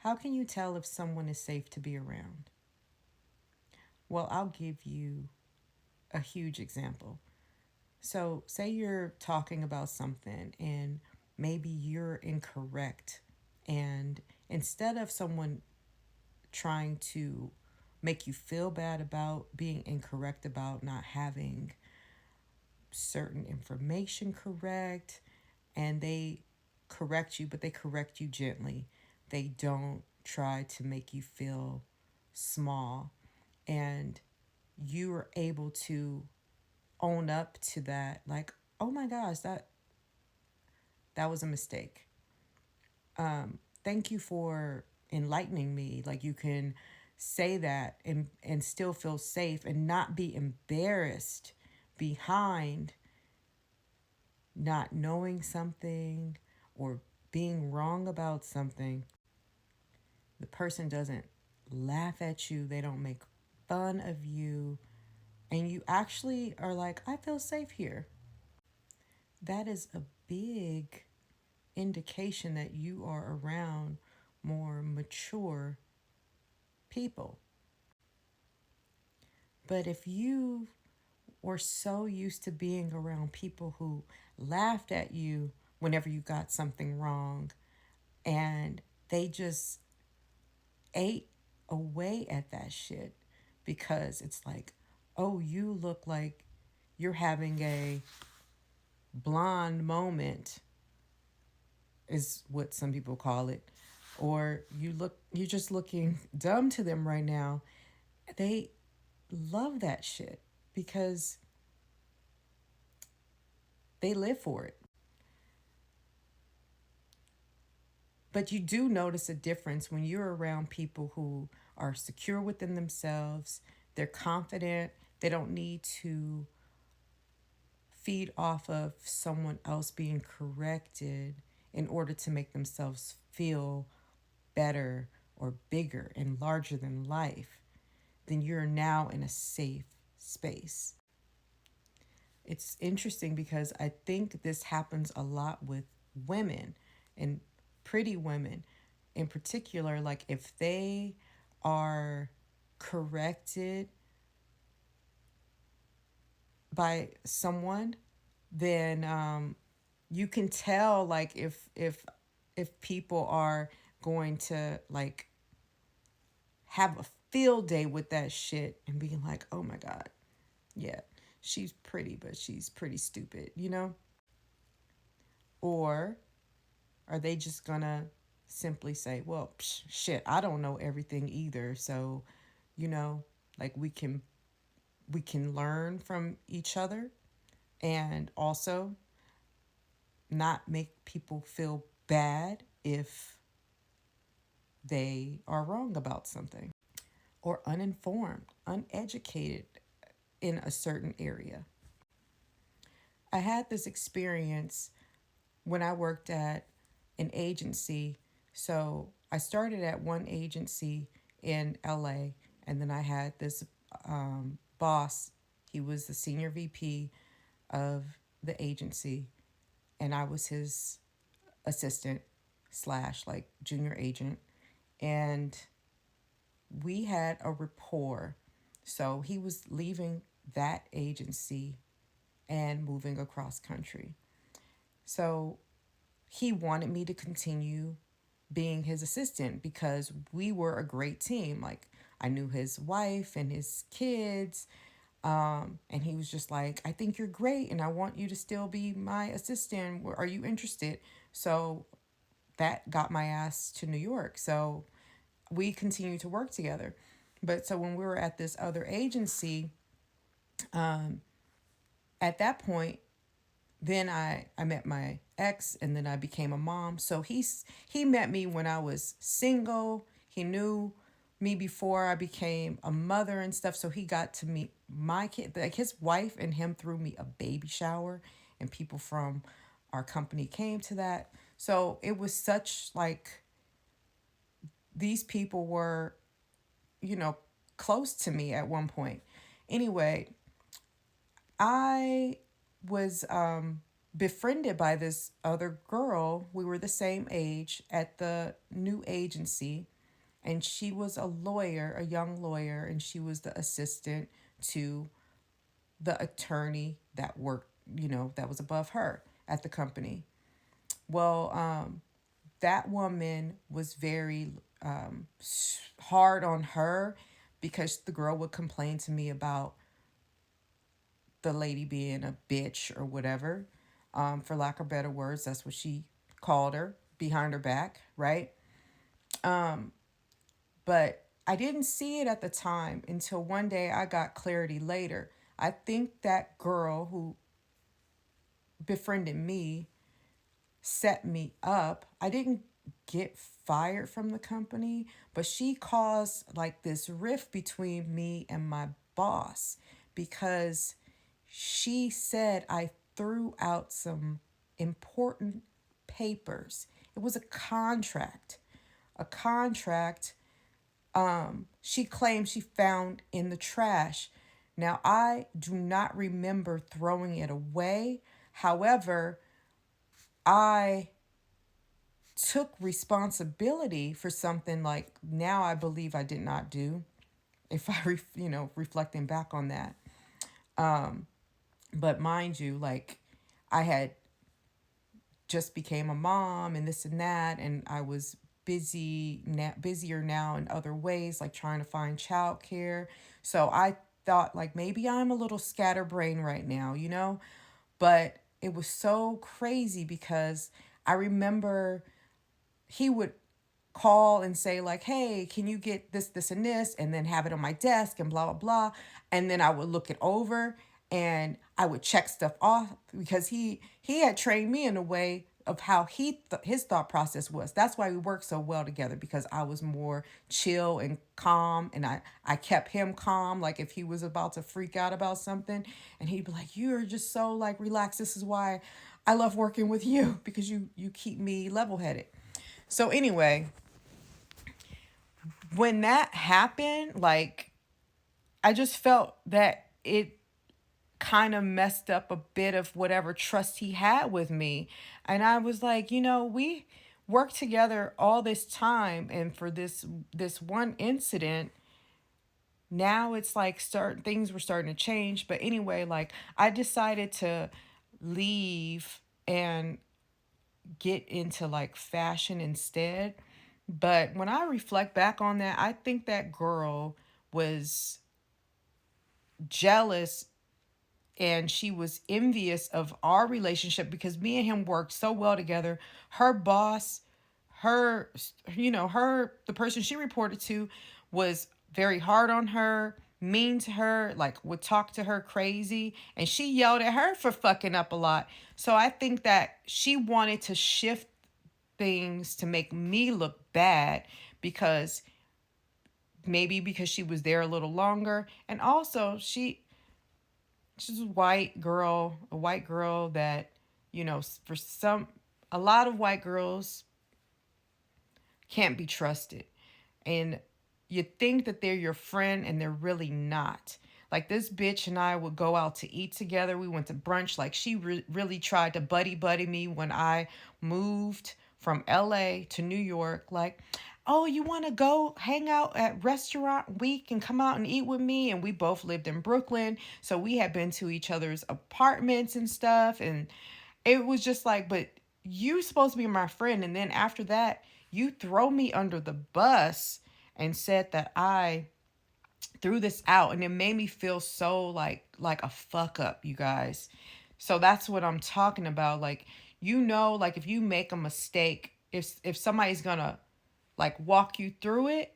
How can you tell if someone is safe to be around? Well, I'll give you a huge example. So, say you're talking about something and maybe you're incorrect. And instead of someone trying to make you feel bad about being incorrect about not having certain information correct, and they correct you, but they correct you gently. They don't try to make you feel small. And you are able to own up to that, like, oh my gosh, that was a mistake. Thank you for enlightening me. Like, you can say that and still feel safe and not be embarrassed behind not knowing something or being wrong about something. The person doesn't laugh at you, they don't make fun of you, and you actually are like, I feel safe here. That is a big indication that you are around more mature people. But if you were so used to being around people who laughed at you whenever you got something wrong, and they just ate away at that shit because it's like, oh, you look like you're having a blonde moment, is what some people call it. Or you're just looking dumb to them right now. They love that shit because they live for it. But you do notice a difference when you're around people who are secure within themselves, they're confident, they don't need to feed off of someone else being corrected in order to make themselves feel better or bigger and larger than life, then you're now in a safe space. It's interesting because I think this happens a lot with women, and pretty women in particular. Like, if they are corrected by someone, then you can tell, like, if people are going to like have a field day with that shit and being like, oh my god, yeah, she's pretty, but she's pretty stupid, you know? Or are they just gonna simply say, well, shit, I don't know everything either, so, you know, like, we can learn from each other, and also not make people feel bad if they are wrong about something, or uninformed, uneducated in a certain area. I had this experience when I worked at an agency. So I started at one agency in LA, and then I had this boss. He was the senior VP of the agency, and I was his assistant slash like junior agent. And we had a rapport. So he was leaving that agency and moving across country. So he wanted me to continue being his assistant because we were a great team. Like, I knew his wife and his kids. And he was just like, I think you're great and I want you to still be my assistant. Are you interested? So that got my ass to New York. So we continued to work together. But so when we were at this other agency, at that point, then I met my ex, and then I became a mom. So he met me when I was single. He knew me before I became a mother and stuff. So he got to meet my kid. Like, his wife and him threw me a baby shower, and people from our company came to that. So it was such like, these people were, you know, close to me at one point. Anyway, I was befriended by this other girl. We were the same age at the new agency, and she was a lawyer, a young lawyer, and she was the assistant to the attorney that worked, that was above her at the company. Well, that woman was very hard on her because the girl would complain to me about the lady being a bitch or whatever, for lack of better words. That's what she called her behind her back, right? But I didn't see it at the time until one day I got clarity later. I think that girl who befriended me set me up. I didn't get fired from the company, but she caused like this rift between me and my boss because she said I threw out some important papers. It was a contract. A contract she claimed she found in the trash. Now, I do not remember throwing it away. However, I took responsibility for something like now I believe I did not do if reflecting back on that. But mind you, like I had just became a mom and this and that, and I was busier now in other ways, like trying to find childcare. So I thought like maybe I'm a little scatterbrained right now. But it was so crazy because I remember he would call and say like, hey, can you get this and this, and then have it on my desk and blah blah blah. And then I would look it over and I would check stuff off because he had trained me in a way of how his thought process was. That's why we worked so well together, because I was more chill and calm, and I kept him calm, like if he was about to freak out about something, and he'd be like, you're just so like relaxed. This is why I love working with you, because you keep me level-headed. So anyway, when that happened, like I just felt that it kind of messed up a bit of whatever trust he had with me. And I was like, we worked together all this time, and for this one incident, now it's like start things were starting to change. But anyway, like I decided to leave and get into like fashion instead. But when I reflect back on that, I think that girl was jealous, and she was envious of our relationship because me and him worked so well together. Her boss, her, the person she reported to, was very hard on her, mean to her, like would talk to her crazy, and she yelled at her for fucking up a lot. So I think that she wanted to shift things to make me look bad, because maybe because she was there a little longer, and also she's a white girl that, for a lot of white girls can't be trusted. And you think that they're your friend, and they're really not. Like this bitch and I would go out to eat together. We went to brunch. Like she really tried to buddy me when I moved from LA to New York. Like, oh, you want to go hang out at restaurant week and come out and eat with me? And we both lived in Brooklyn. So we had been to each other's apartments and stuff. And it was just like, but you supposed to be my friend. And then after that, you throw me under the bus and said that I threw this out, and it made me feel so like a fuck up, you guys. So that's what I'm talking about. Like, like if you make a mistake, if somebody's gonna like walk you through it,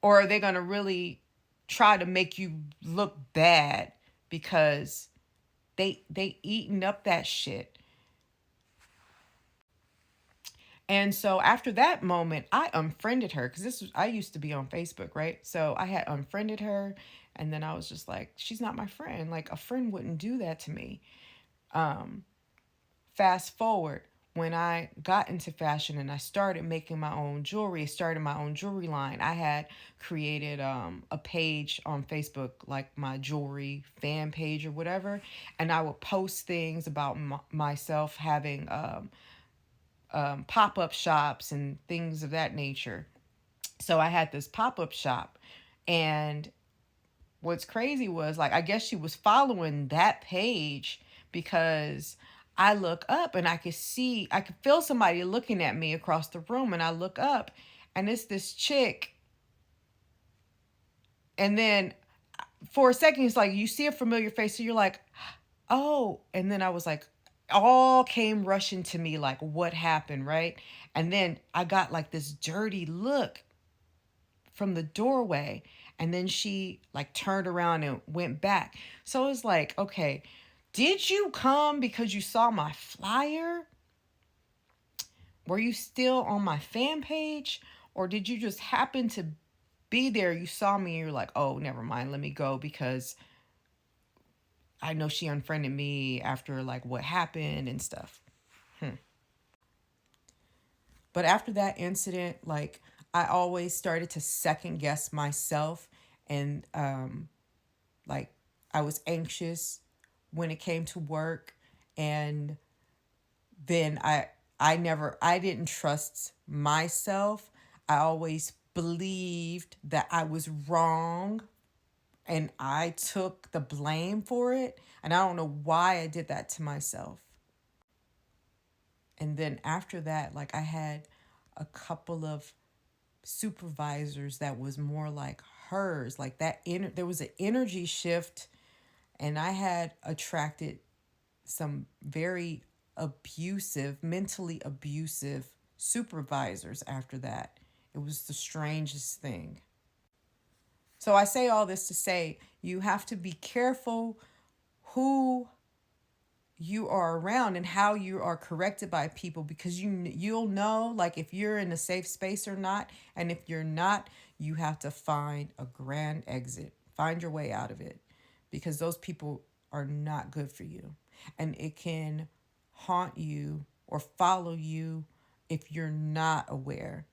or are they gonna really try to make you look bad because they eating up that shit. And so after that moment, I unfriended her, because I used to be on Facebook, right? So I had unfriended her, and then I was just like, she's not my friend. Like a friend wouldn't do that to me. Fast forward, when I got into fashion and I started making my own jewelry, started my own jewelry line, I had created a page on Facebook, like my jewelry fan page or whatever, and I would post things about myself having pop up shops and things of that nature. So I had this pop up shop, and what's crazy was, like, I guess she was following that page because I look up and I could feel somebody looking at me across the room, and I look up and it's this chick. And then for a second, it's like you see a familiar face, so you're like, oh. And then I was like, all came rushing to me, like, what happened, right? And then I got like this dirty look from the doorway, and then she like turned around and went back. So it's like, okay, did you come because you saw my flyer? Were you still on my fan page, or did you just happen to be there? You saw me and you're like, oh, never mind, let me go because I know she unfriended me after like what happened and stuff. But after that incident, like, I always started to second guess myself, and like, I was anxious when it came to work, and then I didn't trust myself. I always believed that I was wrong, and I took the blame for it, and I don't know why I did that to myself. And then after that, like, I had a couple of supervisors that was more like hers, like there was an energy shift, and I had attracted some very abusive, mentally abusive supervisors after that. It was the strangest thing. So I say all this to say you have to be careful who you are around and how you are corrected by people, because you'll know, like, if you're in a safe space or not. And if you're not, you have to find a grand exit, find your way out of it, because those people are not good for you, and it can haunt you or follow you if you're not aware.